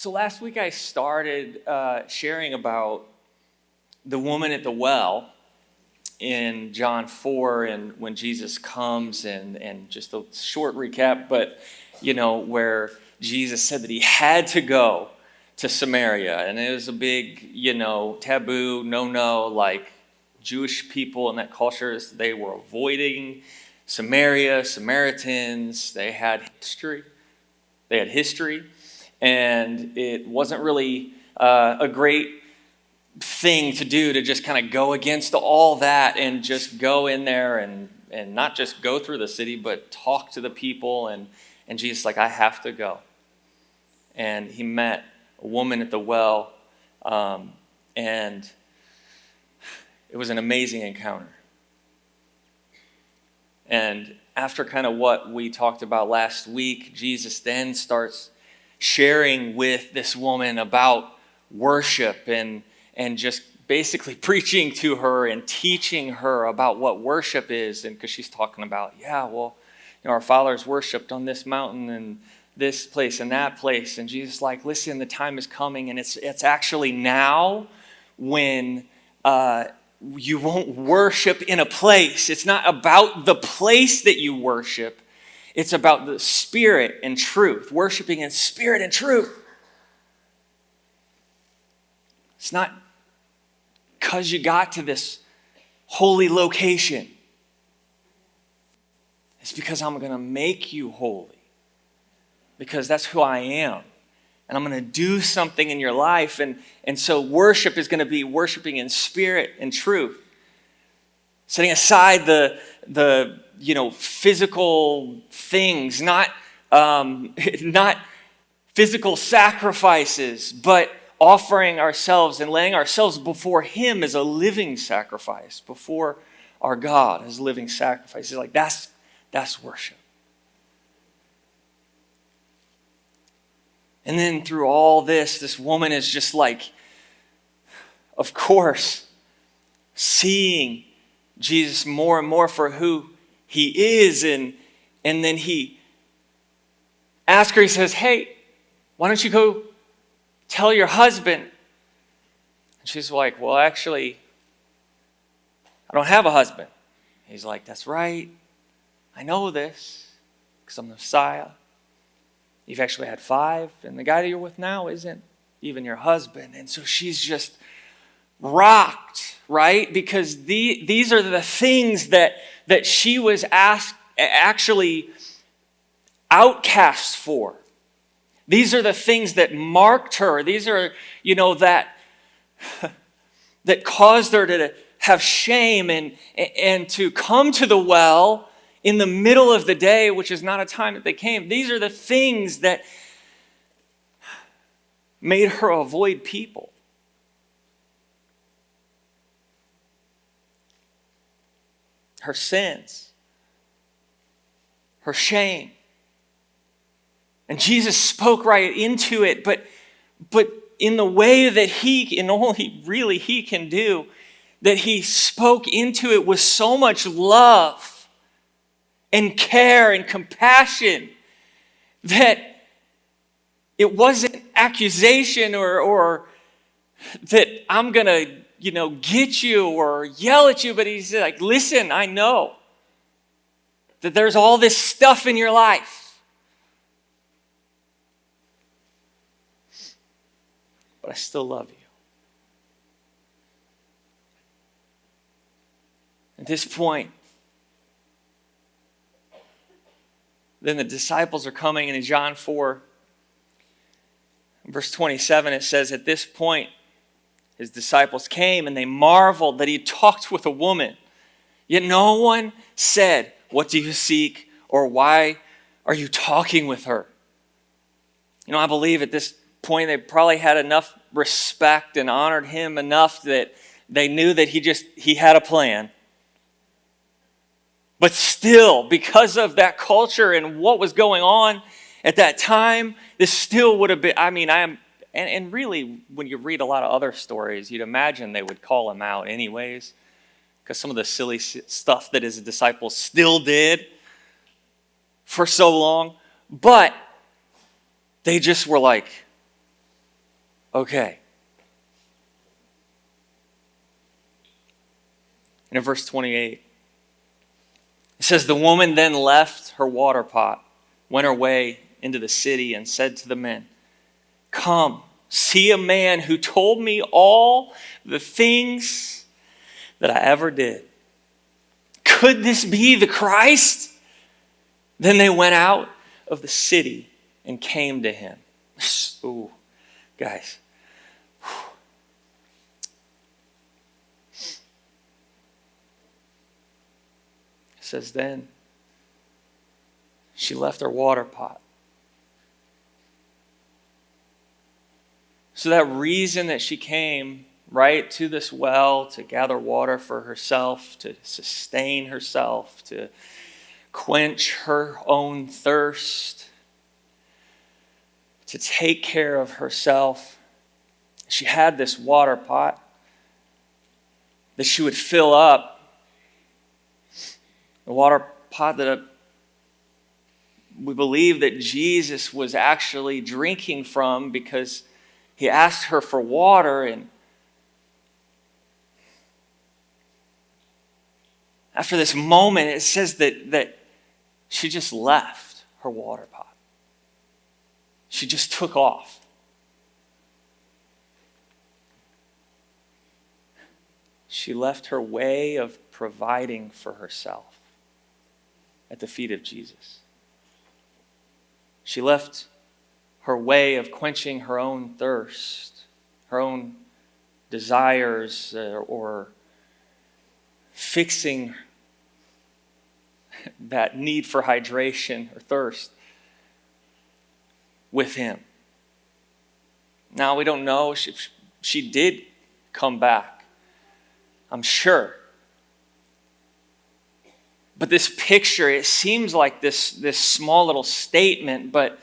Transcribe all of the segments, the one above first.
So last week I started sharing about the woman at the well in John 4 and when Jesus comes and just a short recap, but where Jesus said that he had to go to Samaria, and it was a big, taboo, no, like Jewish people in that culture, they were avoiding Samaria, Samaritans, they had history, and it wasn't really a great thing to do, to just kind of go against all that and just go in there and not just go through the city, but talk to the people. And Jesus like, I have to go. And he met a woman at the well, and it was an amazing encounter. And after kind of what we talked about last week, Jesus then starts sharing with this woman about worship and just basically preaching to her and teaching her about what worship is. And because she's talking about, our fathers worshipped on this mountain and this place and that place. And Jesus is like, listen, the time is coming, and it's actually now when you won't worship in a place. It's not about the place that you worship. It's about the spirit and truth, worshiping in spirit and truth. It's not because you got to this holy location. It's because I'm going to make you holy. Because that's who I am. And I'm going to do something in your life. And so worship is going to be worshiping in spirit and truth. Setting aside the physical things, not physical sacrifices, but offering ourselves and laying ourselves before him as a living sacrifice, before our God as a living sacrifice. It's like that's worship. And then through all this woman is just like, of course, seeing Jesus more and more for who he is. And then he asks her, he says, hey, why don't you go tell your husband? And she's like, well, actually, I don't have a husband. He's like, that's right. I know this because I'm the Messiah. You've actually had 5, and the guy that you're with now isn't even your husband. And so she's just rocked, right? Because these are the things that she was actually outcast for. These are the things that marked her. These are, that caused her to have shame and to come to the well in the middle of the day, which is not a time that they came. These are the things that made her avoid people. Her sins, her shame. And Jesus spoke right into it, but in the way that only he can do, that he spoke into it with so much love and care and compassion that it wasn't accusation or that I'm going to, get you or yell at you, but he's like, listen, I know that there's all this stuff in your life, but I still love you. At this point, then the disciples are coming, and in John 4, verse 27, it says, at this point, his disciples came and they marveled that he talked with a woman. Yet no one said, what do you seek? Or why are you talking with her? I believe at this point they probably had enough respect and honored him enough that they knew that he had a plan. But still, because of that culture and what was going on at that time, this still would have been, and really, when you read a lot of other stories, you'd imagine they would call him out anyways, because some of the silly stuff that his disciples still did for so long. But they just were like, Okay. And in verse 28, it says, the woman then left her water pot, went her way into the city, and said to the men, come, see a man who told me all the things that I ever did. Could this be the Christ? Then they went out of the city and came to him. Ooh, guys. It says then she left her water pot. So that reason that she came right to this well to gather water for herself, to sustain herself, to quench her own thirst, to take care of herself. She had this water pot that she would fill up. The water pot that we believe that Jesus was actually drinking from, because he asked her for water, and after this moment, it says that she just left her water pot. She just took off. She left her way of providing for herself at the feet of Jesus. She left her way of quenching her own thirst, her own desires, or fixing that need for hydration or thirst with him. Now, we don't know if she did come back, I'm sure. But this picture, it seems like this small little statement, but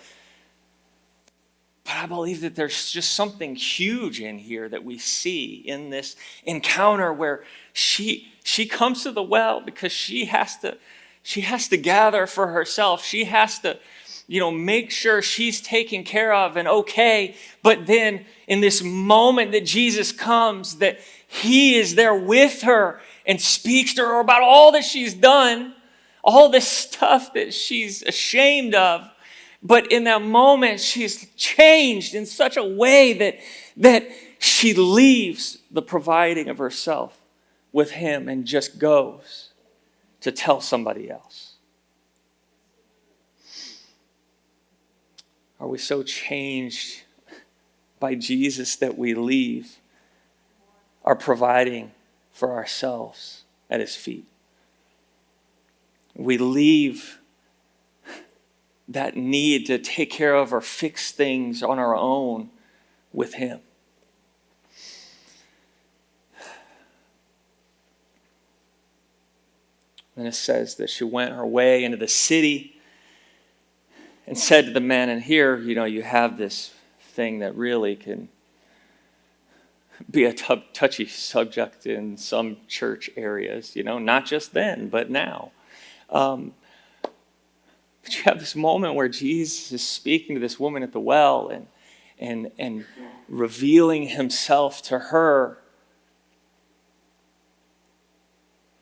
I believe that there's just something huge in here that we see in this encounter where she comes to the well because she has to gather for herself. She has to, make sure she's taken care of and okay. But then in this moment that Jesus comes, that he is there with her and speaks to her about all that she's done, all this stuff that she's ashamed of. But in that moment, she's changed in such a way that she leaves the providing of herself with him and just goes to tell somebody else. Are we so changed by Jesus that we leave our providing for ourselves at his feet? We leave that need to take care of or fix things on our own with him. And it says that she went her way into the city and said to the men, and here, you have this thing that really can be a touchy subject in some church areas, not just then, but now. But you have this moment where Jesus is speaking to this woman at the well and revealing himself to her.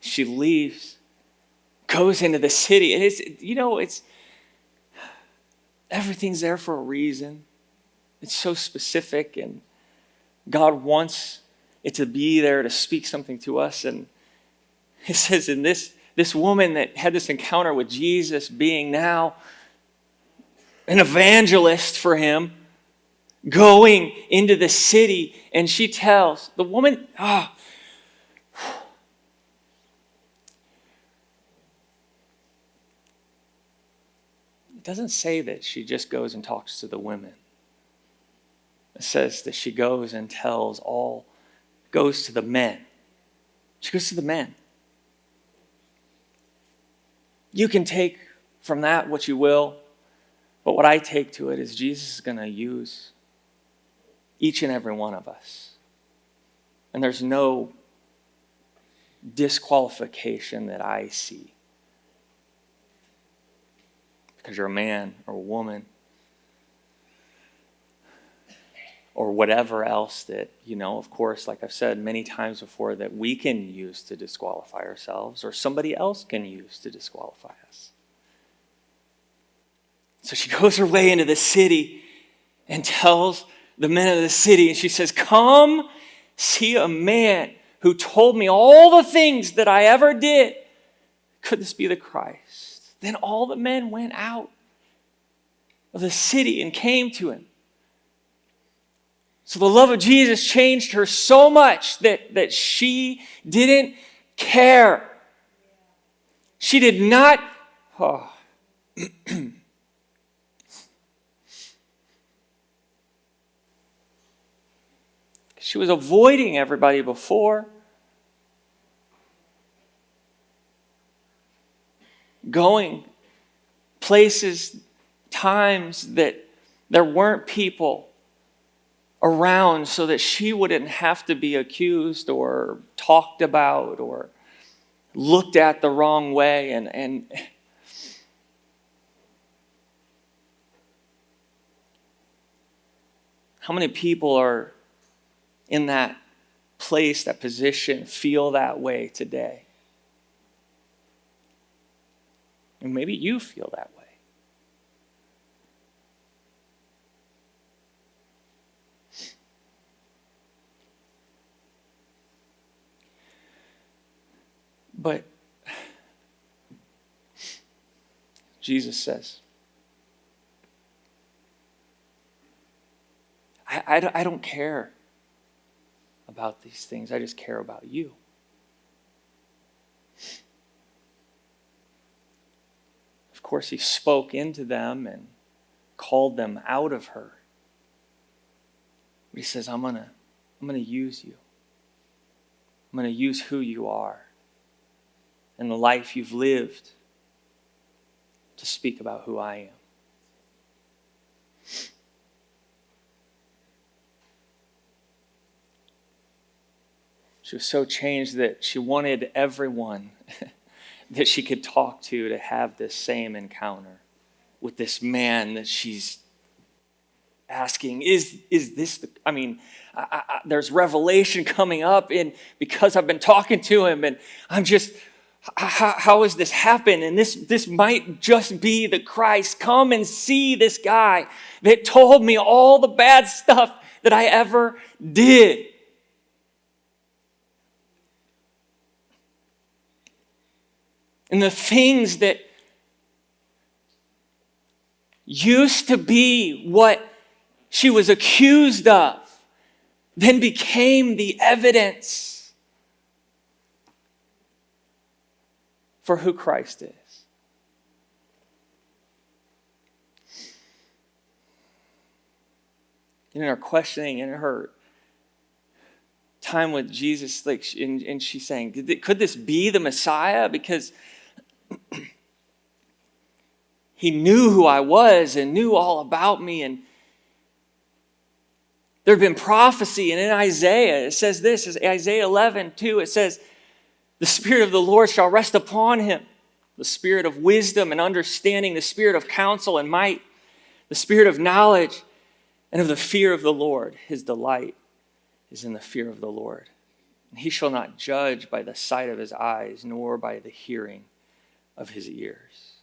She leaves, goes into the city. And it's everything's there for a reason. It's so specific, and God wants it to be there to speak something to us. And it says in this woman that had this encounter with Jesus, being now an evangelist for him, going into the city, and she tells the woman, it doesn't say that she just goes and talks to the women. It says that she goes and goes to the men. She goes to the men. You can take from that what you will, but what I take to it is Jesus is going to use each and every one of us. And there's no disqualification that I see. Because you're a man or a woman or whatever else that, of course, like I've said many times before, that we can use to disqualify ourselves or somebody else can use to disqualify us. So she goes her way into the city and tells the men of the city, and she says, "Come see a man who told me all the things that I ever did. Could this be the Christ?" Then all the men went out of the city and came to him. So the love of Jesus changed her so much that she didn't care. She did not... She was avoiding everybody before. Going places, times that there weren't people around so that she wouldn't have to be accused or talked about or looked at the wrong way. And how many people are in that place, that position, feel that way today? And maybe you feel that way. But Jesus says, I don't care about these things. I just care about you. Of course, he spoke into them and called them out of her. But he says, I'm gonna use you. I'm gonna use who you are and the life you've lived to speak about who I am. She was so changed that she wanted everyone that she could talk to have this same encounter with this man that she's asking, is this the, there's revelation coming up because I've been talking to him and I'm just, how has this happened? And this might just be the Christ. Come and see this guy that told me all the bad stuff that I ever did. And the things that used to be what she was accused of then became the evidence for who Christ is. In her questioning, in her time with Jesus, and she's saying, could this be the Messiah? Because he knew who I was and knew all about me. And there had been prophecy, and in Isaiah, it says this, Isaiah 11:2, it says, the Spirit of the Lord shall rest upon him, the Spirit of wisdom and understanding, the Spirit of counsel and might, the Spirit of knowledge and of the fear of the Lord. His delight is in the fear of the Lord. And he shall not judge by the sight of his eyes, nor by the hearing of his ears.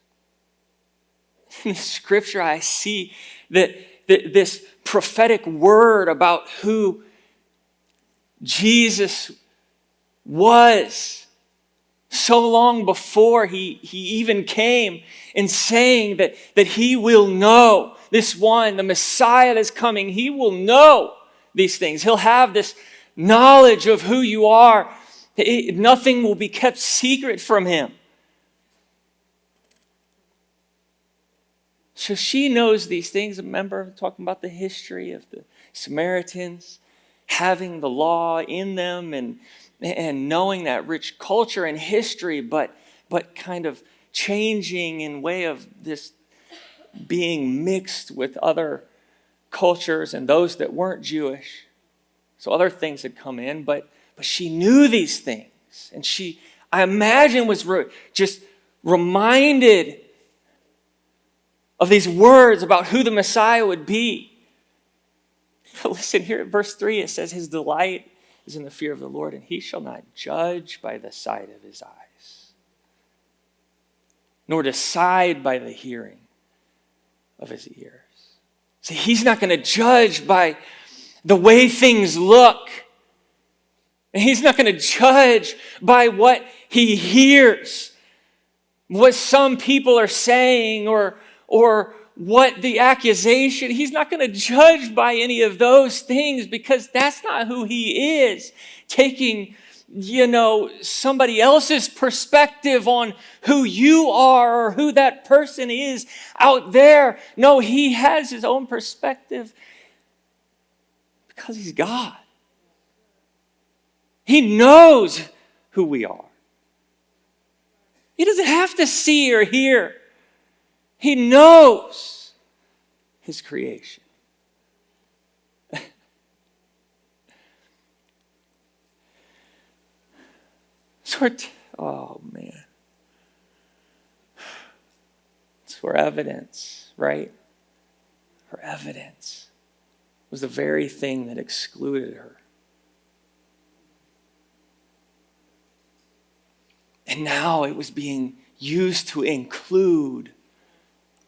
In the scripture, I see that this prophetic word about who Jesus was so long before he even came, in saying that he will know, this one, the Messiah that's coming, he will know these things. He'll have this knowledge of who you are. Nothing will be kept secret from him. So she knows these things. Remember talking about the history of the Samaritans having the law in them and knowing that rich culture and history, but kind of changing in way of this being mixed with other cultures and those that weren't Jewish. So other things had come in, but she knew these things. And she, I imagine, was just reminded of these words about who the Messiah would be. But listen here at verse 3, it says, his delight is in the fear of the Lord, and he shall not judge by the sight of his eyes, nor decide by the hearing of his ears. See, he's not going to judge by the way things look. And he's not going to judge by what he hears, what some people are saying, or what the accusation. He's not going to judge by any of those things, because that's not who he is. Taking, somebody else's perspective on who you are or who that person is out there. No, he has his own perspective because he's God. He knows who we are. He doesn't have to see or hear. He knows his creation. Oh man. It's for evidence, right? For evidence was the very thing that excluded her. And now it was being used to include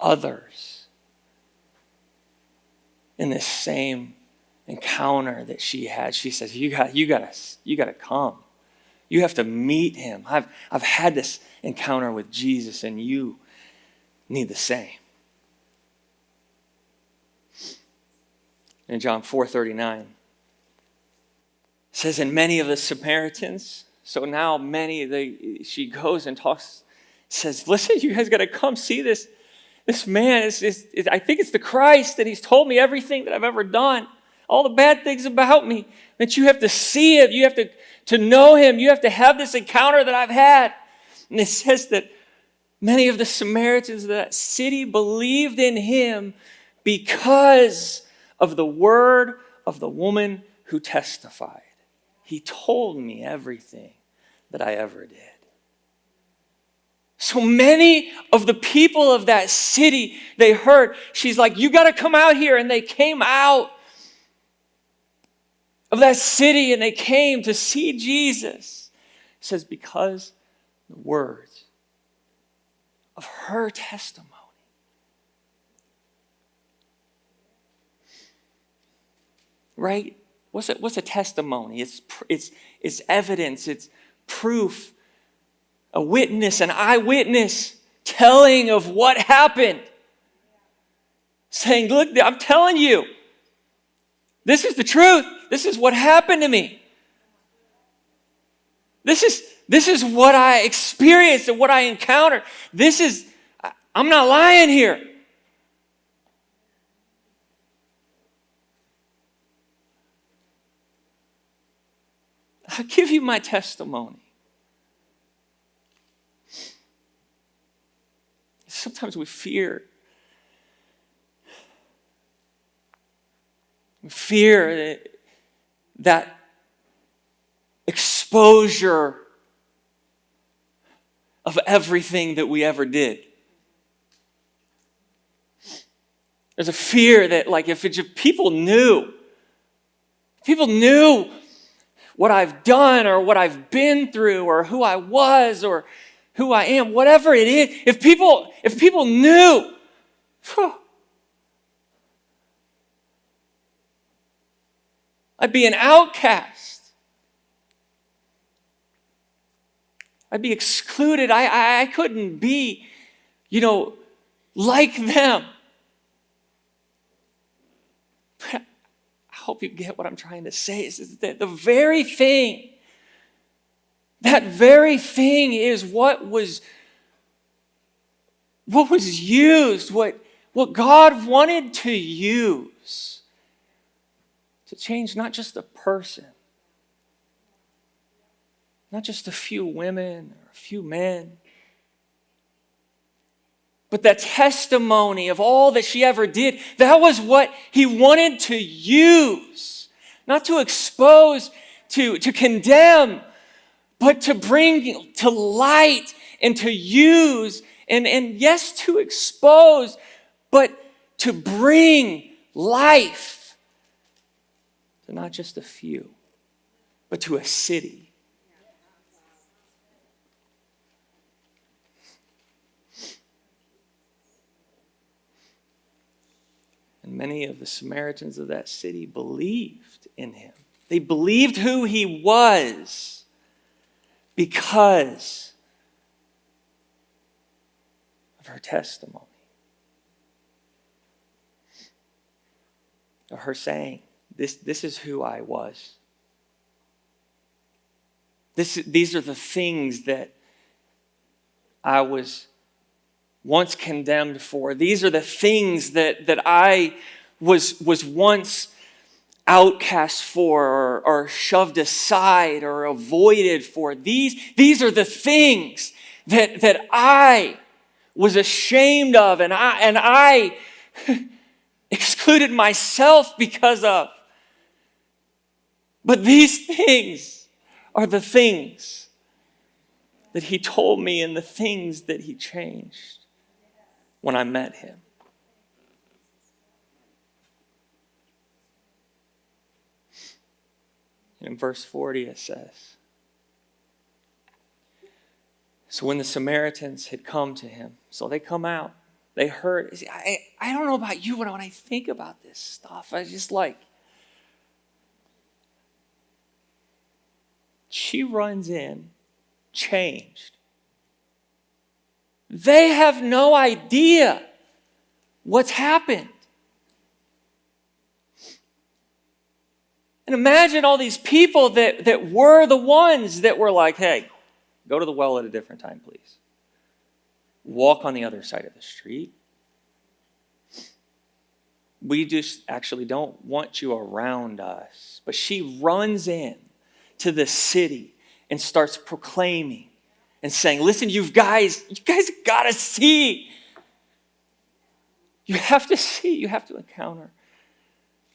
others in this same encounter that she had. She says, you gotta come. You have to meet him. I've had this encounter with Jesus, and you need the same. In John 4:39, it says, and many of the Samaritans, so now she goes and talks, says, listen, you guys got to come see this man. I think it's the Christ, that he's told me everything that I've ever done, all the bad things about me, that you have to see it. You have to know him. You have to have this encounter that I've had. And it says that many of the Samaritans of that city believed in him because of the word of the woman who testified. He told me everything that I ever did. So many of the people of that city, they heard, she's like, you got to come out here. And they came out of that city and they came to see Jesus. It says, because the words of her testimony. Right? What's a testimony? It's evidence. It's proof. A witness, an eyewitness telling of what happened. Saying, look, I'm telling you, this is the truth. This is what happened to me. This is what I experienced and what I encountered. I'm not lying here. I'll give you my testimony. Sometimes we fear. We fear that exposure of everything that we ever did. There's a fear that, like, if people knew what I've done or what I've been through or who I was or who I am, whatever it is, if people knew, I'd be an outcast. I'd be excluded. I couldn't be, like them. But I hope you get what I'm trying to say. Is that the very thing, that very thing is what was used, what God wanted to use to change not just a person, not just a few women or a few men, but that testimony of all that she ever did. That was what he wanted to use, not to expose, to condemn, but to bring to light and to use, and yes, to expose, but to bring life to not just a few, but to a city. And many of the Samaritans of that city believed in him. They believed who he was because of her testimony. Of her saying, this is who I was. These are the things that I was once condemned for. These are the things that I was once outcast for or shoved aside or avoided for. These are the things that I was ashamed of and I excluded myself because of. But these things are the things that he told me and the things that he changed when I met him. And in verse 40 it says, so when the Samaritans had come to him, so they come out, they heard. See, I don't know about you, but when I think about this stuff, I just like, she runs in, changed. They have no idea what's happened. And imagine all these people that were the ones that were like, hey, go to the well at a different time, please. Walk on the other side of the street. We just actually don't want you around us. But she runs in to the city and starts proclaiming and saying, listen, you guys got to see. You have to see. You have to encounter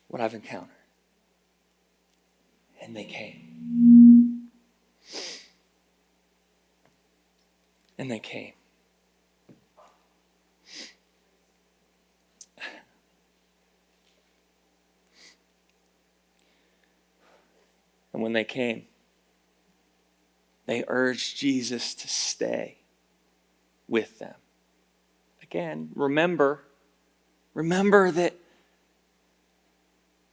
what I've encountered. And they came. And they came. And when they came, they urged Jesus to stay with them. Again, remember that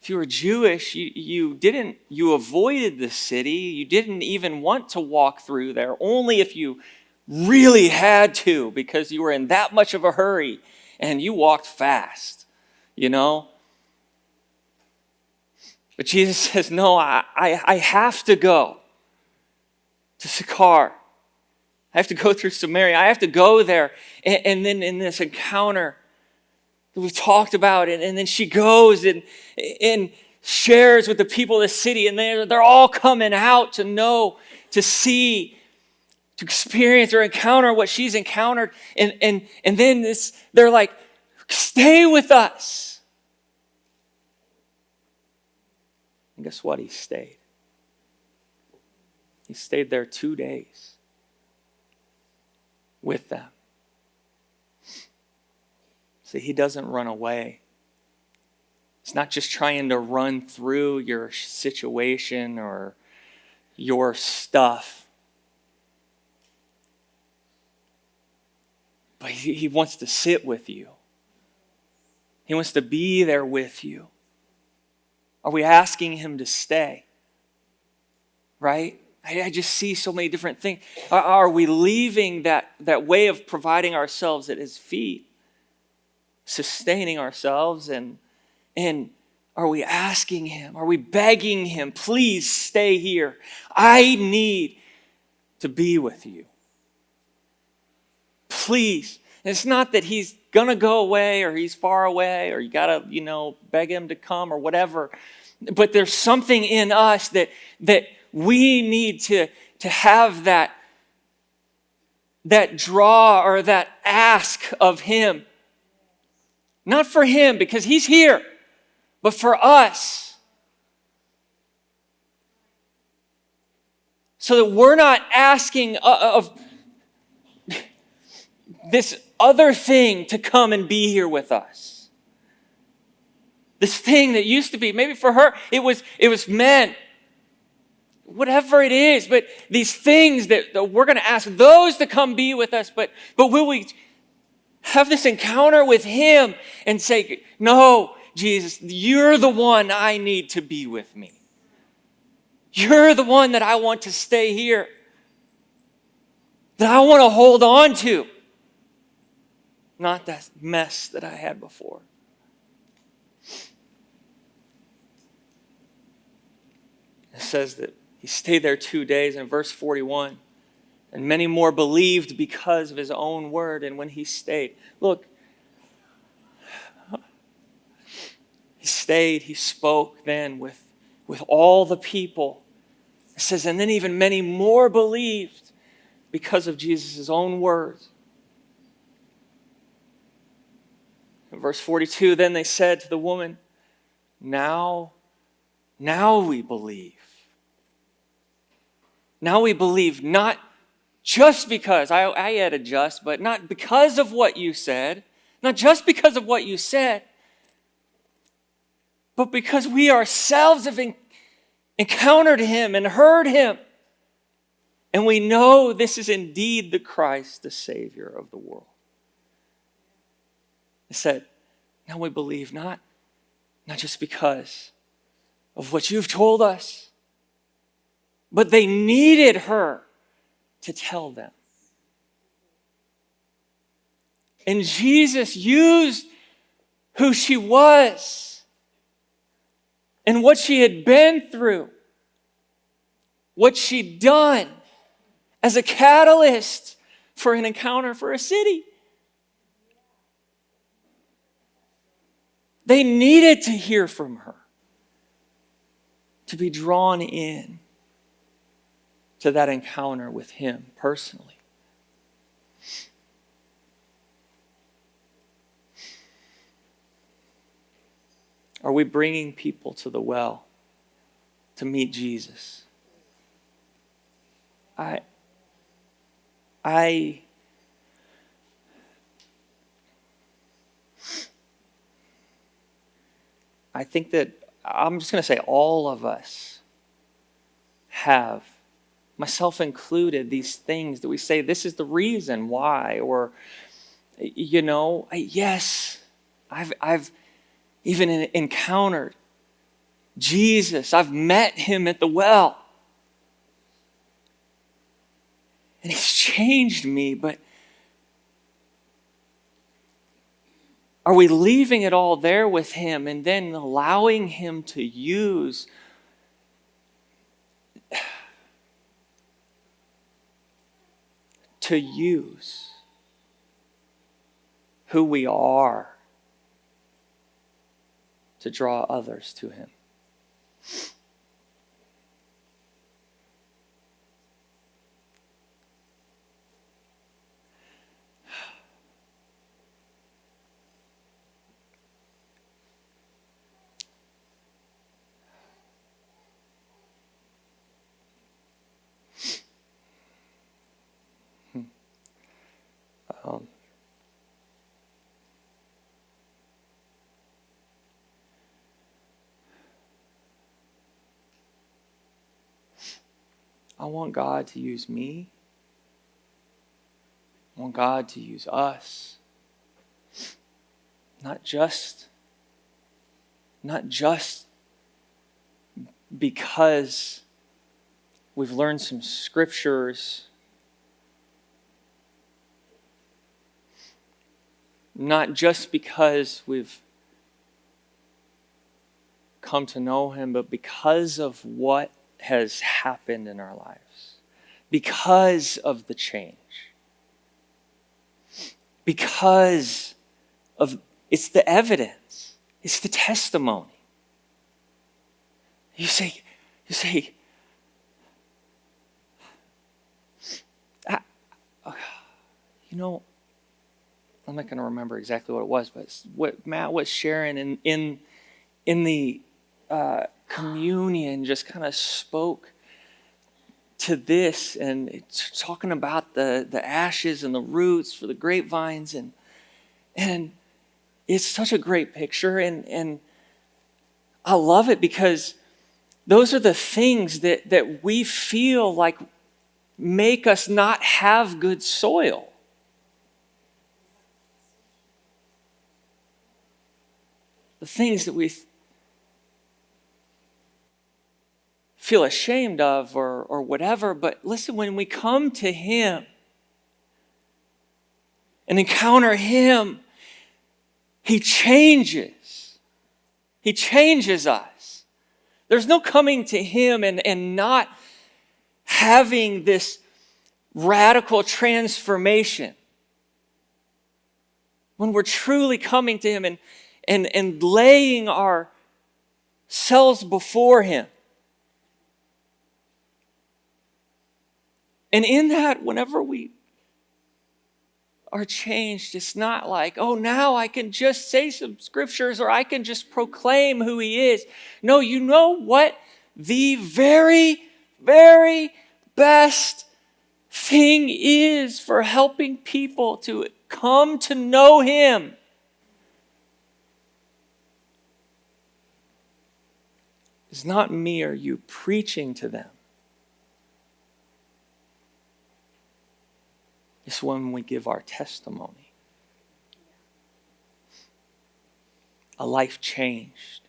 if you were Jewish, you avoided the city. You didn't even want to walk through there, only if you really had to, because you were in that much of a hurry and you walked fast, you know? But Jesus says, no, I have to go to Sychar. I have to go through Samaria. I have to go there. And then in this encounter that we've talked about, and then she goes and shares with the people of the city, and they're all coming out to know, to see, to experience or encounter what she's encountered. And then they're like, stay with us. And guess what? He stayed. He stayed there 2 days with them. See, he doesn't run away. It's not just trying to run through your situation or your stuff. But he wants to sit with you. He wants to be there with you. Are we asking him to stay? Right? I just see so many different things. Are we leaving that way of providing ourselves at his feet? Sustaining ourselves? And are we asking him? Are we begging him, please stay here? I need to be with you. Please. And it's not that he's going to go away or he's far away or you got to, beg him to come or whatever. But there's something in us that we need to have that draw or that ask of him. Not for him because he's here, but for us. So that we're not asking of this other thing to come and be here with us. This thing that used to be, maybe for her, it was men. Whatever it is, but these things that we're going to ask those to come be with us, but will we have this encounter with him and say, no, Jesus, you're the one I need to be with me. You're the one that I want to stay here, that I want to hold on to, not that mess that I had before. It says that he stayed there 2 days in verse 41. And many more believed because of his own word. And when he stayed, look, he stayed, he spoke then with all the people. It says, and then even many more believed because of Jesus' own words. In verse 42, then they said to the woman, now we believe. Now we believe, not just because, I added just, but not because of what you said, not just because of what you said, but because we ourselves have encountered him and heard him. And we know this is indeed the Christ, the Savior of the world. It said, now we believe not just because of what you've told us, but they needed her to tell them. And Jesus used who she was and what she had been through, what she'd done, as a catalyst for an encounter for a city. They needed to hear from her to be drawn in to that encounter with him personally. Are we bringing people to the well to meet Jesus? I think that I'm just going to say all of us have, myself included, these things that we say, this is the reason why, or, yes, I've even encountered Jesus. I've met him at the well. And he's changed me, but are we leaving it all there with him and then allowing him to use who we are to draw others to him? I want God to use me. I want God to use us. Not just because we've learned some scriptures. Not just because we've come to know him, but because of what has happened in our lives. Because of the change. Because of, it's the evidence. It's the testimony. You say, I'm not going to remember exactly what it was, but what Matt was sharing in the communion just kind of spoke to this, and it's talking about the ashes and the roots for the grapevines, and it's such a great picture, and I love it because those are the things that we feel like make us not have good soil. The things that we feel ashamed of or whatever. But listen, when we come to Him and encounter Him, He changes. He changes us. There's no coming to Him and not having this radical transformation. When we're truly coming to Him and laying ourselves before Him. And in that, whenever we are changed, it's not like, oh, now I can just say some scriptures or I can just proclaim who He is. No, you know what? The very, very best thing is for helping people to come to know Him. It's not me or you preaching to them. It's when we give our testimony. A life changed.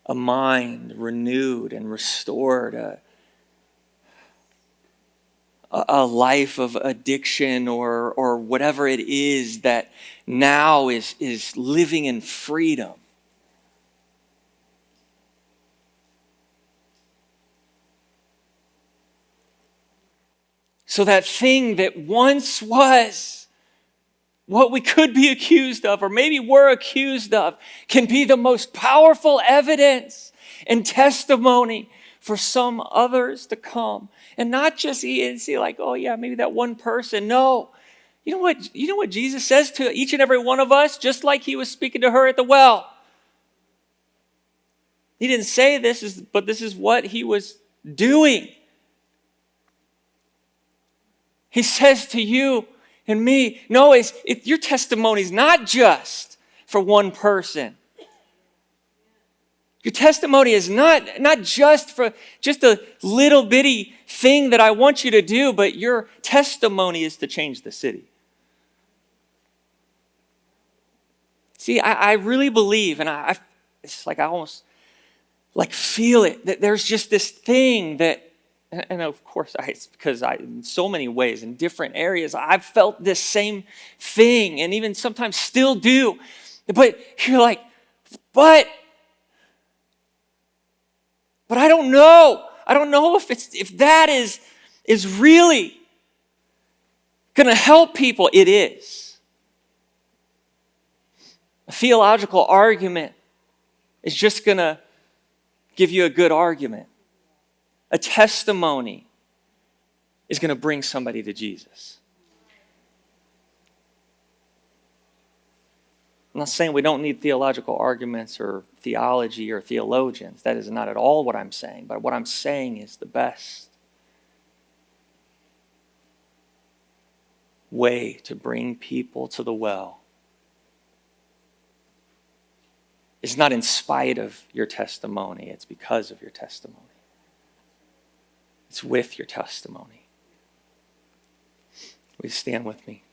A mind renewed and restored. A life of addiction or whatever it is that now is living in freedom. So that thing that once was what we could be accused of, or maybe were accused of, can be the most powerful evidence and testimony for some others to come. And not just see like, oh yeah, maybe that one person. No. You know what Jesus says to each and every one of us, just like He was speaking to her at the well. He didn't say but this is what He was doing. He says to you and me, no, your testimony is not just for one person. Your testimony is not just for just a little bitty thing that I want you to do, but your testimony is to change the city. See, I really believe, and it's like I almost like feel it, that there's just this thing that, and of course, it's because in so many ways, in different areas, I've felt this same thing, and even sometimes still do. But you're like, but I don't know. I don't know if that is really going to help people. It is. A theological argument is just going to give you a good argument. A testimony is going to bring somebody to Jesus. I'm not saying we don't need theological arguments or theology or theologians. That is not at all what I'm saying. But what I'm saying is the best way to bring people to the well is not in spite of your testimony. It's because of your testimony. It's with your testimony. Will you stand with me?